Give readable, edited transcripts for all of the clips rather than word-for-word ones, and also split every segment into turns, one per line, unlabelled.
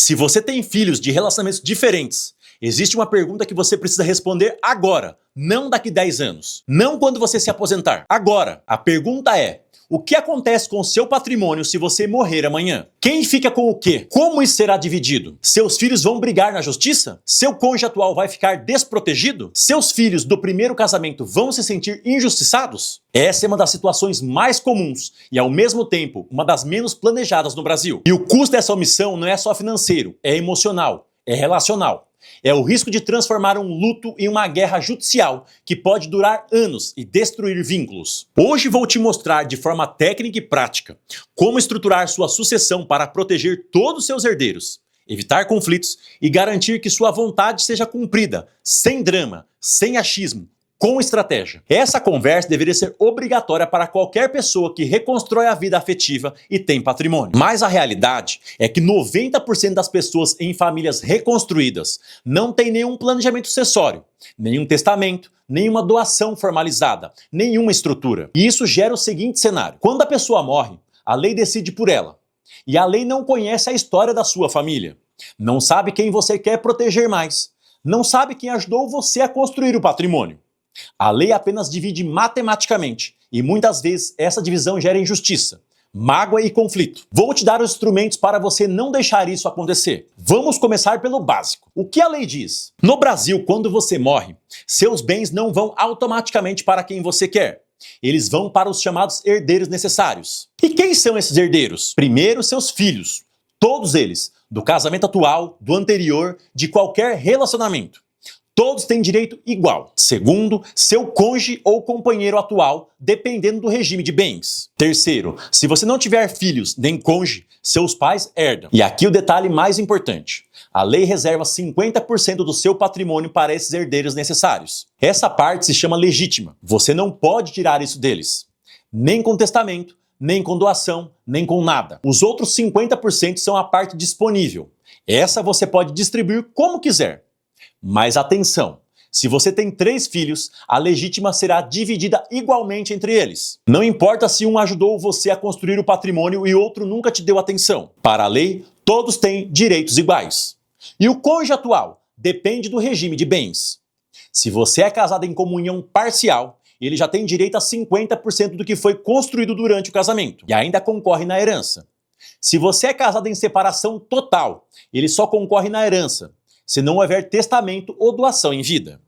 Se você tem filhos de relacionamentos diferentes, existe uma pergunta que você precisa responder agora, não daqui 10 anos. Não quando você se aposentar. Agora, a pergunta é: o que acontece com o seu patrimônio se você morrer amanhã? Quem fica com o quê? Como isso será dividido? Seus filhos vão brigar na justiça? Seu cônjuge atual vai ficar desprotegido? Seus filhos do primeiro casamento vão se sentir injustiçados? Essa é uma das situações mais comuns e, ao mesmo tempo, uma das menos planejadas no Brasil. E o custo dessa omissão não é só financeiro, é emocional, é relacional. É o risco de transformar um luto em uma guerra judicial que pode durar anos e destruir vínculos. Hoje vou te mostrar de forma técnica e prática como estruturar sua sucessão para proteger todos os seus herdeiros, evitar conflitos e garantir que sua vontade seja cumprida, sem drama, sem achismo, com estratégia. Essa conversa deveria ser obrigatória para qualquer pessoa que reconstrói a vida afetiva e tem patrimônio. Mas a realidade é que 90% das pessoas em famílias reconstruídas não tem nenhum planejamento sucessório, nenhum testamento, nenhuma doação formalizada, nenhuma estrutura. E isso gera o seguinte cenário: quando a pessoa morre, a lei decide por ela. E a lei não conhece a história da sua família. Não sabe quem você quer proteger mais. Não sabe quem ajudou você a construir o patrimônio. A lei apenas divide matematicamente e muitas vezes essa divisão gera injustiça, mágoa e conflito. Vou te dar os instrumentos para você não deixar isso acontecer. Vamos começar pelo básico. O que a lei diz? No Brasil, quando você morre, seus bens não vão automaticamente para quem você quer. Eles vão para os chamados herdeiros necessários. E quem são esses herdeiros? Primeiro, seus filhos. Todos eles, do casamento atual, do anterior, de qualquer relacionamento. Todos têm direito igual. Segundo, seu cônjuge ou companheiro atual, dependendo do regime de bens. Terceiro, se você não tiver filhos nem cônjuge, seus pais herdam. E aqui o detalhe mais importante: a lei reserva 50% do seu patrimônio para esses herdeiros necessários. Essa parte se chama legítima. Você não pode tirar isso deles. Nem com testamento, nem com doação, nem com nada. Os outros 50% são a parte disponível. Essa você pode distribuir como quiser. Mas atenção, se você tem 3 filhos, a legítima será dividida igualmente entre eles. Não importa se um ajudou você a construir o patrimônio e outro nunca te deu atenção. Para a lei, todos têm direitos iguais. E o cônjuge atual depende do regime de bens. Se você é casado em comunhão parcial, ele já tem direito a 50% do que foi construído durante o casamento e ainda concorre na herança. Se você é casado em separação total, ele só concorre na herança se não houver testamento ou doação em vida.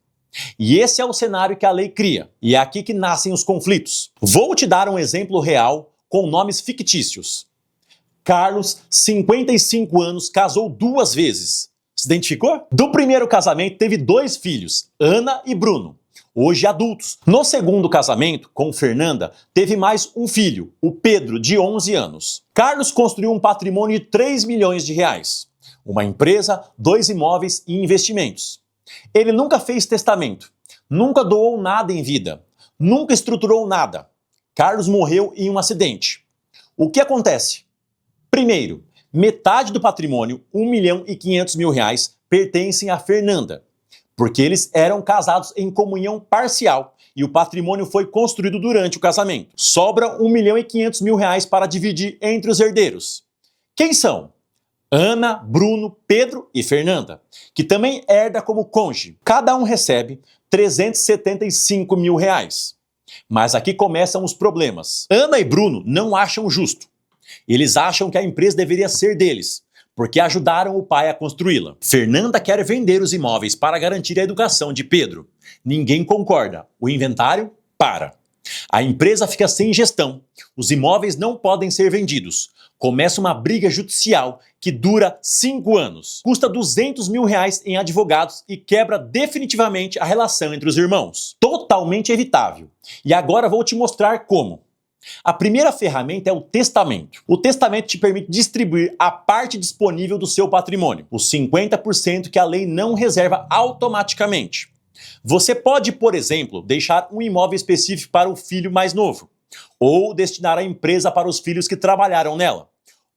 E esse é o cenário que a lei cria, e é aqui que nascem os conflitos. Vou te dar um exemplo real com nomes fictícios. Carlos, 55 anos, casou 2 vezes. Se identificou? Do primeiro casamento teve 2 filhos, Ana e Bruno, hoje adultos. No segundo casamento, com Fernanda, teve mais um filho, o Pedro, de 11 anos. Carlos construiu um patrimônio de 3 milhões de reais. Uma empresa, 2 imóveis e investimentos. Ele nunca fez testamento, nunca doou nada em vida, nunca estruturou nada. Carlos morreu em um acidente. O que acontece? Primeiro, metade do patrimônio, R$1.500.000, pertencem a Fernanda, porque eles eram casados em comunhão parcial e o patrimônio foi construído durante o casamento. Sobra R$1.500.000 para dividir entre os herdeiros. Quem são? Ana, Bruno, Pedro e Fernanda, que também herda como cônjuge. Cada um recebe R$375.000. Mas aqui começam os problemas. Ana e Bruno não acham justo. Eles acham que a empresa deveria ser deles, porque ajudaram o pai a construí-la. Fernanda quer vender os imóveis para garantir a educação de Pedro. Ninguém concorda. O inventário para. A empresa fica sem gestão. Os imóveis não podem ser vendidos. Começa uma briga judicial que dura 5 anos. Custa R$200.000 em advogados e quebra definitivamente a relação entre os irmãos. Totalmente evitável. E agora vou te mostrar como. A primeira ferramenta é o testamento. O testamento te permite distribuir a parte disponível do seu patrimônio, os 50% que a lei não reserva automaticamente. Você pode, por exemplo, deixar um imóvel específico para o filho mais novo, ou destinar a empresa para os filhos que trabalharam nela,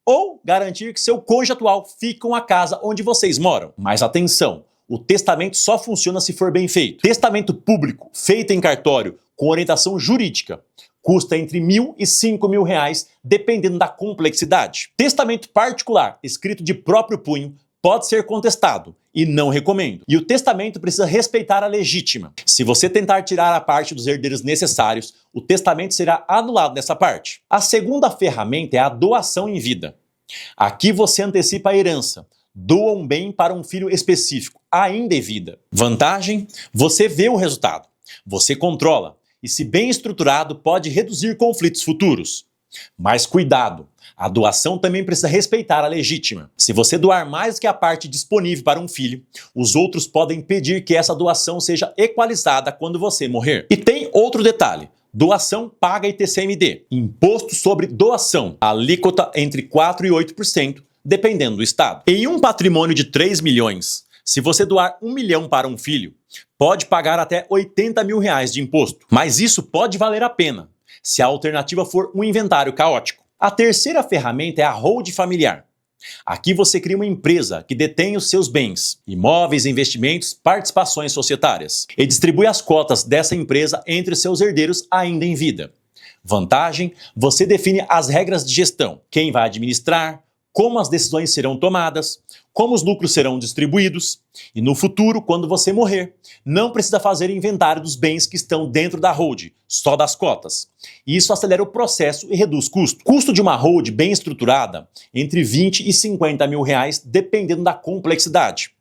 ou garantir que seu cônjuge atual fique com a casa onde vocês moram. Mas atenção, o testamento só funciona se for bem feito. Testamento público, feito em cartório, com orientação jurídica, custa entre R$1.000 e R$5.000, dependendo da complexidade. Testamento particular, escrito de próprio punho, pode ser contestado e não recomendo. E o testamento precisa respeitar a legítima. Se você tentar tirar a parte dos herdeiros necessários, o testamento será anulado nessa parte. A segunda ferramenta é a doação em vida. Aqui você antecipa a herança. Doa um bem para um filho específico, ainda em vida. Vantagem: você vê o resultado. Você controla. E se bem estruturado, pode reduzir conflitos futuros. Mas cuidado, a doação também precisa respeitar a legítima. Se você doar mais que a parte disponível para um filho, os outros podem pedir que essa doação seja equalizada quando você morrer. E tem outro detalhe: doação paga ITCMD, imposto sobre doação, alíquota entre 4% e 8%, dependendo do estado. Em um patrimônio de 3 milhões, se você doar 1 milhão para um filho, pode pagar até 80 mil reais de imposto. Mas isso pode valer a pena, se a alternativa for um inventário caótico. A terceira ferramenta é a hold familiar. Aqui você cria uma empresa que detém os seus bens, imóveis, investimentos, participações societárias, e distribui as cotas dessa empresa entre seus herdeiros ainda em vida. Vantagem: você define as regras de gestão, quem vai administrar, como as decisões serão tomadas, como os lucros serão distribuídos, e no futuro, quando você morrer, não precisa fazer inventário dos bens que estão dentro da hold, só das cotas. Isso acelera o processo e reduz custo. Custo de uma hold bem estruturada, entre 20 e 50 mil reais, dependendo da complexidade.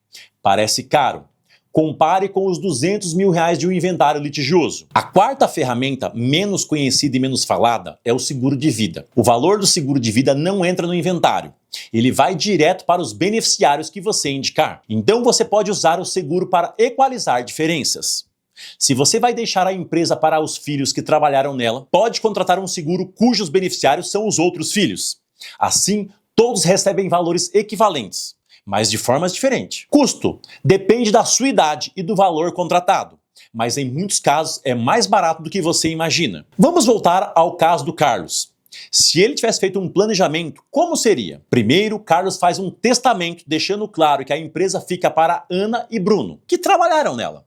Parece caro. Compare com os 200 mil reais de um inventário litigioso. A quarta ferramenta, menos conhecida e menos falada, é o seguro de vida. O valor do seguro de vida não entra no inventário. Ele vai direto para os beneficiários que você indicar. Então você pode usar o seguro para equalizar diferenças. Se você vai deixar a empresa para os filhos que trabalharam nela, pode contratar um seguro cujos beneficiários são os outros filhos. Assim, todos recebem valores equivalentes, mas de formas diferentes. Custo: depende da sua idade e do valor contratado, mas em muitos casos é mais barato do que você imagina. Vamos voltar ao caso do Carlos. Se ele tivesse feito um planejamento, como seria? Primeiro, Carlos faz um testamento deixando claro que a empresa fica para Ana e Bruno, que trabalharam nela.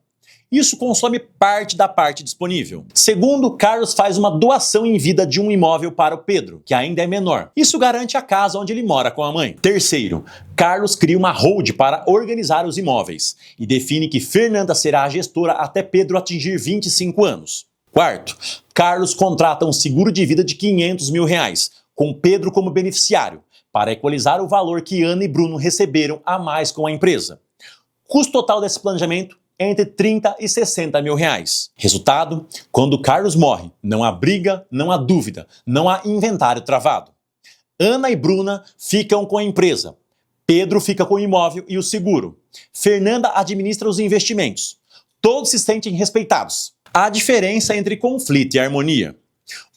Isso consome parte da parte disponível. Segundo, Carlos faz uma doação em vida de um imóvel para o Pedro, que ainda é menor. Isso garante a casa onde ele mora com a mãe. Terceiro, Carlos cria uma hold para organizar os imóveis e define que Fernanda será a gestora até Pedro atingir 25 anos. Quarto, Carlos contrata um seguro de vida de 500 mil reais, com Pedro como beneficiário, para equalizar o valor que Ana e Bruno receberam a mais com a empresa. Custo total desse planejamento: entre 30 e 60 mil reais. Resultado: quando Carlos morre, não há briga, não há dúvida, não há inventário travado. Ana e Bruna ficam com a empresa. Pedro fica com o imóvel e o seguro. Fernanda administra os investimentos. Todos se sentem respeitados. Há diferença entre conflito e harmonia.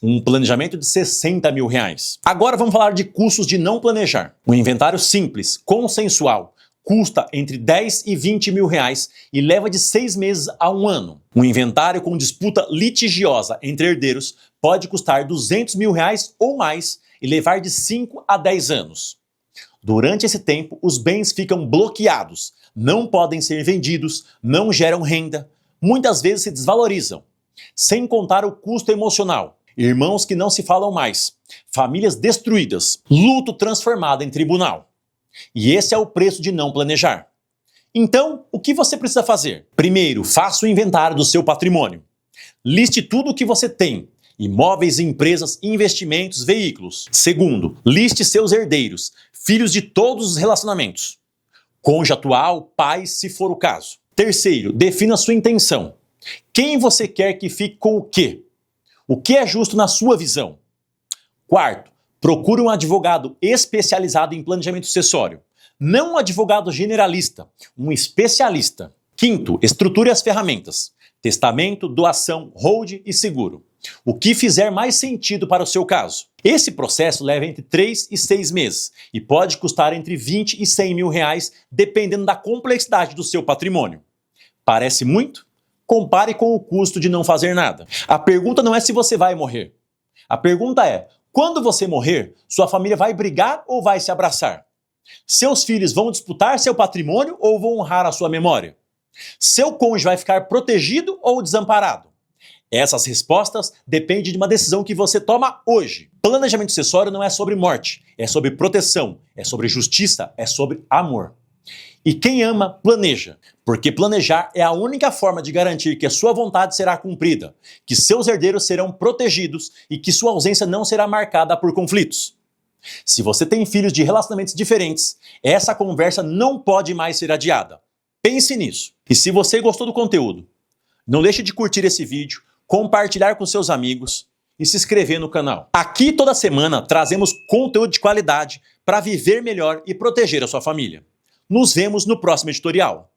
Um planejamento de 60 mil reais. Agora vamos falar de custos de não planejar. Um inventário simples, consensual, custa entre 10 e 20 mil reais e leva de 6 meses a 1 ano. Um inventário com disputa litigiosa entre herdeiros pode custar 200 mil reais ou mais e levar de 5 a 10 anos. Durante esse tempo, os bens ficam bloqueados, não podem ser vendidos, não geram renda, muitas vezes se desvalorizam. Sem contar o custo emocional. Irmãos que não se falam mais, famílias destruídas, luto transformado em tribunal. E esse é o preço de não planejar. Então, o que você precisa fazer? Primeiro, faça o inventário do seu patrimônio. Liste tudo o que você tem: imóveis, empresas, investimentos, veículos. Segundo, liste seus herdeiros, filhos de todos os relacionamentos. Cônjuge atual, pais, se for o caso. Terceiro, defina sua intenção. Quem você quer que fique com o quê? O que é justo na sua visão? Quarto, procure um advogado especializado em planejamento sucessório. Não um advogado generalista, um especialista. Quinto, estruture as ferramentas: testamento, doação, hold e seguro. O que fizer mais sentido para o seu caso. Esse processo leva entre 3 e 6 meses e pode custar entre 20 e 100 mil reais, dependendo da complexidade do seu patrimônio. Parece muito? Compare com o custo de não fazer nada. A pergunta não é se você vai morrer. A pergunta é: quando você morrer, sua família vai brigar ou vai se abraçar? Seus filhos vão disputar seu patrimônio ou vão honrar a sua memória? Seu cônjuge vai ficar protegido ou desamparado? Essas respostas dependem de uma decisão que você toma hoje. Planejamento sucessório não é sobre morte, é sobre proteção, é sobre justiça, é sobre amor. E quem ama, planeja, porque planejar é a única forma de garantir que a sua vontade será cumprida, que seus herdeiros serão protegidos e que sua ausência não será marcada por conflitos. Se você tem filhos de relacionamentos diferentes, essa conversa não pode mais ser adiada. Pense nisso. E se você gostou do conteúdo, não deixe de curtir esse vídeo, compartilhar com seus amigos e se inscrever no canal. Aqui toda semana trazemos conteúdo de qualidade para viver melhor e proteger a sua família. Nos vemos no próximo editorial.